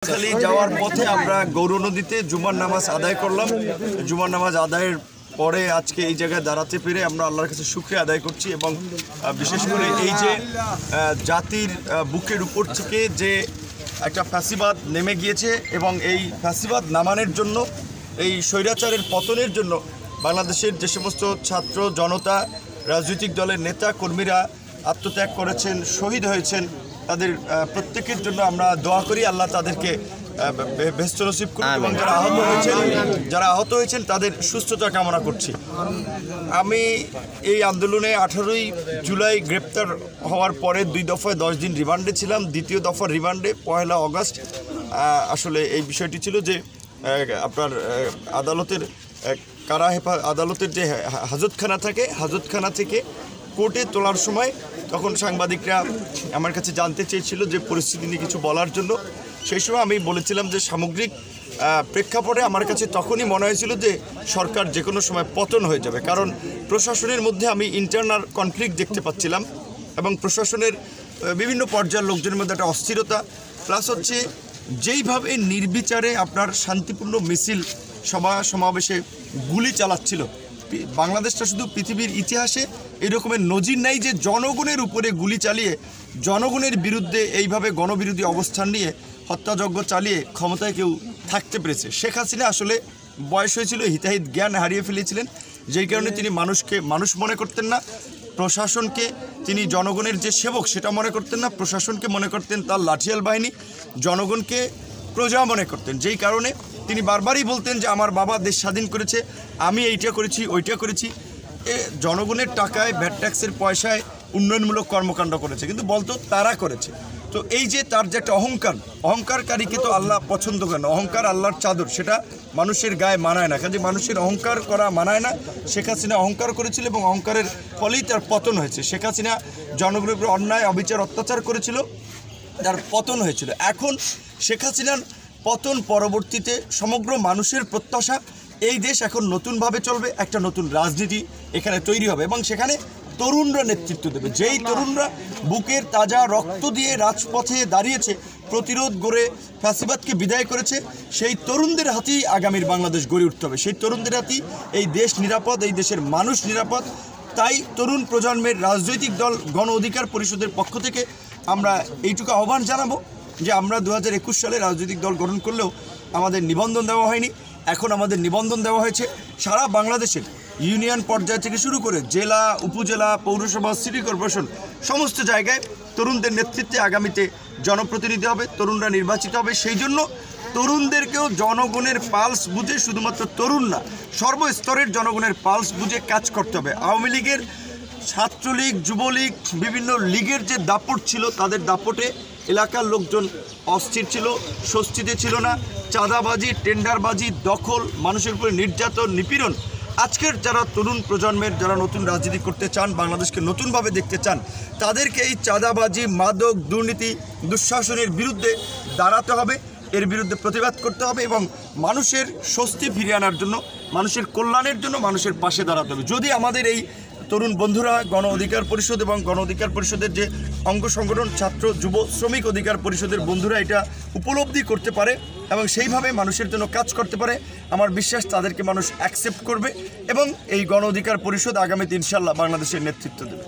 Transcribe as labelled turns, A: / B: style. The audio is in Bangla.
A: খালি যাওয়ার পথে আমরা গৌর নদীতে জুমার নামাজ আদায় করলাম। জুমার নামাজ আদায়ের পরে আজকে এই জায়গায় দাঁড়াতে পেরে আমরা আল্লাহর কাছে শুকরিয়া আদায় করছি এবং বিশেষ করে এই যে জাতির বুকের উপর থেকে যে একটা ফ্যাসিবাদ নেমে গিয়েছে এবং এই ফ্যাসিবাদ নামানোর জন্য, এই স্বৈরাচারের পতনের জন্য বাংলাদেশের যে সমস্ত ছাত্র জনতা, রাজনৈতিক দলের নেতা কর্মীরা আত্মত্যাগ করেছেন, শহীদ হয়েছেন, তাদের প্রত্যেকের জন্য আমরা দোয়া করি আল্লাহ তাদেরকে বেহেশত নসিব করুন এবং যারা আহত হয়েছেন তাদের সুস্থতা কামনা করছি। আমি এই আন্দোলনে 18ই জুলাই গ্রেপ্তার হওয়ার পরে 2 দফায় 10 দিন রিমান্ডে ছিলাম। দ্বিতীয় দফার রিমান্ডে 1 আগস্ট। আসলে এই বিষয়টি ছিল যে আপনার আদালতের আদালতের যে হাজতখানা থাকে, হাজতখানা থেকে কোর্টে তোলার সময় তখন সাংবাদিকরা আমার কাছে জানতে চেয়েছিল যে পরিস্থিতি নিয়ে কিছু বলার জন্য। সেই সময় আমি বলেছিলাম যে সামগ্রিক প্রেক্ষাপটে আমার কাছে তখনই মনে হয়েছিল যে সরকার যে কোনো সময় পতন হয়ে যাবে, কারণ প্রশাসনের মধ্যে আমি ইন্টারনাল কনফ্লিক্ট দেখতে পাচ্ছিলাম এবং প্রশাসনের বিভিন্ন পর্যায়ের লোকজনের মধ্যে একটা অস্থিরতা, প্লাস হচ্ছে যেইভাবে নির্বিচারে আপনার শান্তিপূর্ণ মিছিল সমাবেশে গুলি চালাচ্ছিল। বাংলাদেশটা শুধু পৃথিবীর ইতিহাসে এরকমের নজির নাই যে জনগণের উপরে গুলি চালিয়ে জনগণের বিরুদ্ধে এইভাবে গণবিরোধী অবস্থান নিয়ে হত্যাযজ্ঞ চালিয়ে ক্ষমতায় কেউ থাকতে পেরেছে। শেখ হাসিনা আসলে বয়স হয়েছিল, হিতাহিত জ্ঞান হারিয়ে ফেলেছিলেন, যেই কারণে তিনি মানুষকে মানুষ মনে করতেন না, প্রশাসনকে তিনি জনগণের যে সেবক সেটা মনে করতেন না, প্রশাসনকে মনে করতেন তার লাঠিয়াল বাহিনী, জনগণকে প্রজা মনে করতেন। যেই কারণে তিনি বারবারই বলতেন যে আমার বাবা দেশ স্বাধীন করেছে, আমি এইটা করেছি ওইটা করেছি। জনগণের টাকায় ভ্যাট ট্যাক্সের পয়সায় উন্নয়নমূলক কর্মকাণ্ড করেছে, কিন্তু বলতো তারা করেছে। তো এই যে তার যে একটা অহংকারকারীকে তো আল্লাহ পছন্দ করেন। অহংকার আল্লাহর চাদর, সেটা মানুষের গায়ে মানায় না, কাজে মানুষের অহংকার করা মানায় না। শেখ হাসিনা অহংকার করেছিল এবং অহংকারের ফলেই তার পতন হয়েছে। শেখ হাসিনা জনগণের উপর অন্যায় অবিচার অত্যাচার করেছিল, তার পতন হয়েছিল। এখন শেখ হাসিনার পতন পরবর্তীতে সমগ্র মানুষের প্রত্যাশা এই দেশ এখন নতুনভাবে চলবে, একটা নতুন রাজনীতি এখানে তৈরি হবে এবং সেখানে তরুণরা নেতৃত্ব দেবে। যেই তরুণরা বুকের তাজা রক্ত দিয়ে রাজপথে দাঁড়িয়েছে, প্রতিরোধ গড়ে ফ্যাসিবাদকে বিদায় করেছে, সেই তরুণদের হাতেই আগামীর বাংলাদেশ গড়ে উঠতে হবে। সেই তরুণদের হাতেই এই দেশ নিরাপদ, এই দেশের মানুষ নিরাপদ। তাই তরুণ প্রজন্মের রাজনৈতিক দল গণ অধিকার পরিষদের পক্ষ থেকে আমরা এইটুকু আহ্বান জানাবো যে আমরা 2021 সালে রাজনৈতিক দল গঠন করলেও আমাদের নিবন্ধন দেওয়া হয়নি। এখন আমাদের নিবন্ধন দেওয়া হয়েছে। সারা বাংলাদেশের ইউনিয়ন পর্যায় থেকে শুরু করে জেলা, উপজেলা, পৌরসভা, সিটি কর্পোরেশন সমস্ত জায়গায় তরুণদের নেতৃত্বে আগামীতে জনপ্রতিনিধি হবে, তরুণরা নির্বাচিত হবে। সেই জন্য তরুণদেরকেও জনগণের পালস বুঝে, শুধুমাত্র তরুণ না, সর্বস্তরের জনগণের পালস বুঝে কাজ করতে হবে। আওয়ামী লীগের, ছাত্রলীগ, যুবলীগ, বিভিন্ন লীগের যে দাপট ছিল, তাদের দাপটে এলাকার লোকজন অস্থির ছিল, স্বস্তিতে ছিল না। চাঁদাবাজি, টেন্ডারবাজি, দখল, মানুষের উপরে নির্যাতন, নিপীড়ন। আজকের যারা তরুণ প্রজন্মের, যারা নতুন রাজনীতি করতে চান, বাংলাদেশকে নতুনভাবে দেখতে চান, তাদেরকে এই চাঁদাবাজি, মাদক, দুর্নীতি, দুঃশাসনের বিরুদ্ধে দাঁড়াতে হবে, এর বিরুদ্ধে প্রতিবাদ করতে হবে এবং মানুষের স্বস্তি ফিরিয়ে আনার জন্য, মানুষের কল্যাণের জন্য মানুষের পাশে দাঁড়াতে হবে। যদি আমাদের এই তরুণ বন্ধুরা গণ অধিকার পরিষদ এবং গণ অধিকার পরিষদের যে অঙ্গ সংগঠন ছাত্র যুব শ্রমিক অধিকার পরিষদের বন্ধুরা এটা উপলব্ধি করতে পারে এবং সেইভাবে মানুষের জন্য কাজ করতে পারে, আমার বিশ্বাস তাদেরকে মানুষ অ্যাকসেপ্ট করবে এবং এই গণ অধিকার পরিষদ আগামীতে ইনশাআল্লাহ বাংলাদেশের নেতৃত্ব দেবে।